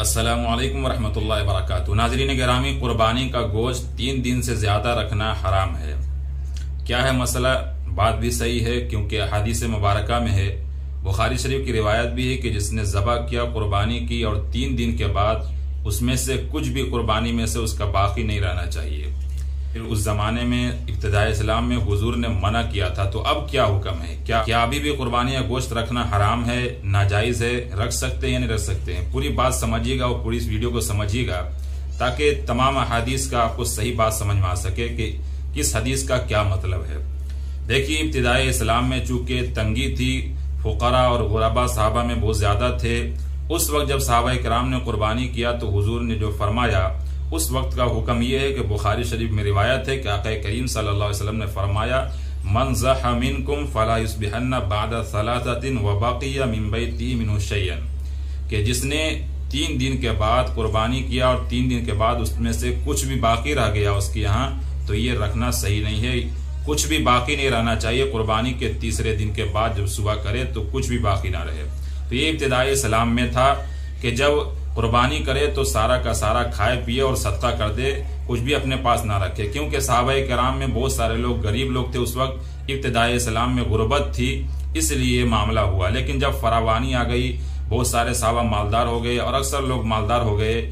अस्सलामुअलैकुम वरहमतुल्लाहि वबरकातुहू। नाज़रीन गिरामी, कुर्बानी का गोश्त 3 दिन से ज्यादा रखना हराम है। क्या है मसला? बात भी सही है क्योंकि हदीस मुबारका में है, बुखारी शरीफ की रिवायत भी है कि जिसने ज़बह किया, कुर्बानी की और 3 दिन के बाद उसमें से कुछ भी कुर्बानी में से उसका बाकी नहीं रहना चाहिए। फिर उस जमाने में इब्तिदाए इस्लाम में हुजूर ने मना किया था, तो अब क्या हुक्म है? क्या अभी भी कुर्बानी या गोश्त रखना हराम है, नाजायज है? रख सकते हैं या नहीं रख सकते हैं? पूरी बात समझिएगा और पूरी इस वीडियो को समझिएगा ताकि तमाम हदीस का आपको सही बात समझ में आ सके कि किस हदीस का क्या मतलब है। देखिए, इब्तिदाए इस्लाम में चूंकि तंगी थी, फुकरा और गुरबा सहाबा में बहुत ज्यादा थे, उस वक्त जब सहाबा इकराम ने कुर्बानी किया तो हुजूर ने जो फरमाया, उस वक्त का हुक्म यह है कि बुखारी शरीफ में रिवायत है कि आका करीम सल्लल्लाहु अलैहि वसल्लम ने फरमाया, मन ज़हा मिनकुम फला युस्बिहन्ना बादा सलासातिन व बक़िया मिन बैती मिनहु शैयन, कि जिसने 3 दिन के बाद कुर्बानी किया और 3 दिन के बाद उसमें से कुछ भी बाकी रह गया उसके यहाँ, तो ये रखना सही नहीं है। कुछ भी बाकी नहीं रहना चाहिए। कुर्बानी के तीसरे दिन के बाद जब सुबह करे तो कुछ भी बाकी ना रहे। तो ये इब्तिदाई इस्लाम में था कि जब कुर्बानी करे तो सारा का सारा खाए पिए और सदका कर दे, कुछ भी अपने पास ना रखे, क्योंकि सहाबाए किराम में बहुत सारे लोग गरीब लोग थे। उस वक्त इब्तिदाई इस्लाम में गुर्बत थी, इसलिए ये मामला हुआ। लेकिन जब फरावानी आ गई, बहुत सारे सहाबा मालदार हो गए और अक्सर लोग मालदार हो गए,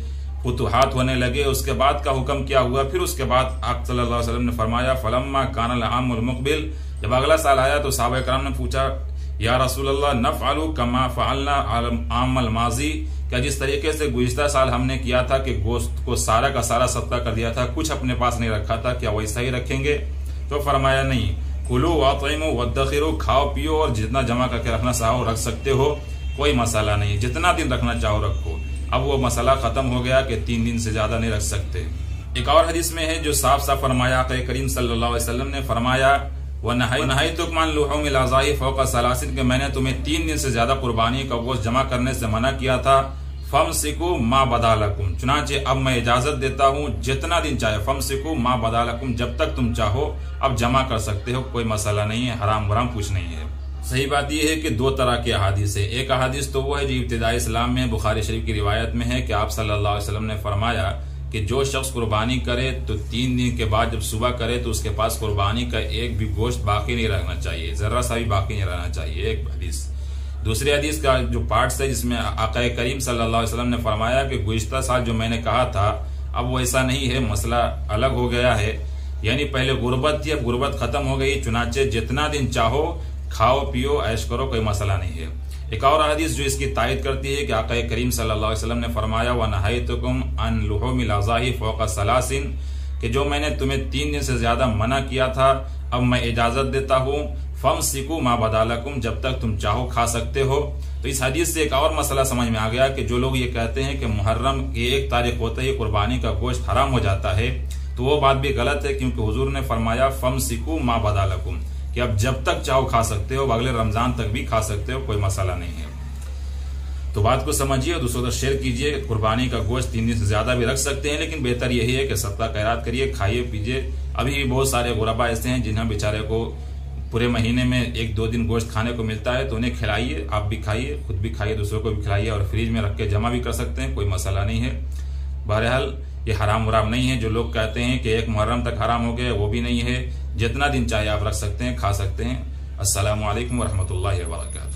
फुतुहात होने लगे, उसके बाद का हुक्म क्या हुआ? फिर उसके बाद आप सल्लल्लाहु अलैहि वसल्लम ने फरमाया, फलम्मा कानल आमुल मुक़बिल, जब अगला साल आया तो सहाबा किराम ने पूछा, या रसूलल्लाह नफ़अलु कमा फ़अलना आमल माजी, क्या जिस तरीके से गुज़िश्ता साल हमने किया था कि गोश्त को सारा का सारा सदका कर दिया था, कुछ अपने पास नहीं रखा था, क्या वैसा ही रखेंगे? तो फरमाया नहीं, कुलू वातिमू वद्दखिरू, खाओ पियो और जितना जमा करके रखना चाहो रख सकते हो, कोई मसला नहीं, जितना दिन रखना चाहो रखो। अब वो मसला खत्म हो गया कि 3 दिन से ज्यादा नहीं रख सकते। एक और हदीस में है जो साफ साफ फरमाया, करीम सल्लल्लाहु अलैहि वसल्लम ने फरमाया, वनहयतुकुम अन लुहूमिल अज़ाई फौक़ सलासिन, के मैंने तुम्हें 3 दिन से ज्यादा कुर्बानी का गोश्त जमा करने से मना किया था। फमसिकू मा बदालकुम, चुनाचे अब मैं इजाजत देता हूँ जितना दिन चाहे, फमसिकू मा बदालकुम, जब तक तुम चाहो अब जमा कर सकते हो, कोई मसला नहीं है, हराम वराम कुछ नहीं है। सही बात यह है कि 2 तरह के अहादीस है। एक अहादीस तो वो है जो इब्तिदाई इस्लाम में बुखारी शरीफ की रिवायत में है कि आप सल्लल्लाहु अलैहि वसल्लम ने फरमाया कि जो शख्स कुर्बानी करे तो 3 दिन के बाद जब सुबह करे तो उसके पास कुर्बानी का एक भी गोश्त बाकी नहीं रखना चाहिए, जरा सा भी बाकी नहीं रहना चाहिए। एक हदीस। दूसरी हदीस का जो पार्ट है जिसमें आका करीम सल्लल्लाहु अलैहि वसल्लम ने फरमाया कि गुज़िश्ता साल जो मैंने कहा था अब वैसा नहीं है, मसला अलग हो गया है, यानी पहले गुर्बत थी, अब गुर्बत खत्म हो गई, चुनाचे जितना दिन चाहो खाओ पियो ऐश करो, कोई मसला नहीं है। एक और हदीस जो इसकी तायद करती है कि आका करीम सल्लल्लाहु अलैहि वसल्लम ने फरमाया, वनहयतुकुम अन लुहूमिल अज़ाही फौक़ सलासिन, कि जो मैंने तुम्हें 3 दिन से ज्यादा मना किया था अब मैं इजाजत देता हूँ, फमसिकू मा बदालकुम, जब तक तुम चाहो खा सकते हो। तो इस हदीस से एक और मसला समझ में आ गया कि जो लोग ये कहते हैं कि मुहर्रम की 1 तारीख होते ही कुर्बानी का गोश्त हराम हो जाता है, तो वो बात भी गलत है, क्योंकि हुजूर ने फरमाया फमसिकू मा बदालकुम, कि अब जब तक चाहो खा सकते हो, अगले रमजान तक भी खा सकते हो, कोई मसला नहीं है। तो बात को समझिए और दूसरों को शेयर कीजिए। कुर्बानी का गोश्त 3 दिन से ज्यादा भी रख सकते हैं, लेकिन बेहतर यही है कि सदका खैरात करिए, खाइए पीजिए। अभी भी बहुत सारे गुरबा ऐसे हैं जिन्हें बेचारे को पूरे महीने में 1-2 दिन गोश्त खाने को मिलता है, तो उन्हें खिलाइए, आप भी खाइए, खुद भी खाइए, दूसरों को भी खिलाइए, और फ्रिज में रख के जमा भी कर सकते हैं, कोई मसला नहीं है। बहरहाल ये हराम वराम नहीं है। जो लोग कहते हैं कि 1 मुहर्रम तक हराम हो गया, वो भी नहीं है, जितना दिन चाहे आप रख सकते हैं, खा सकते हैं। अस्सलामु अलैकुम वरहमतुल्लाहि वबरकातुहू।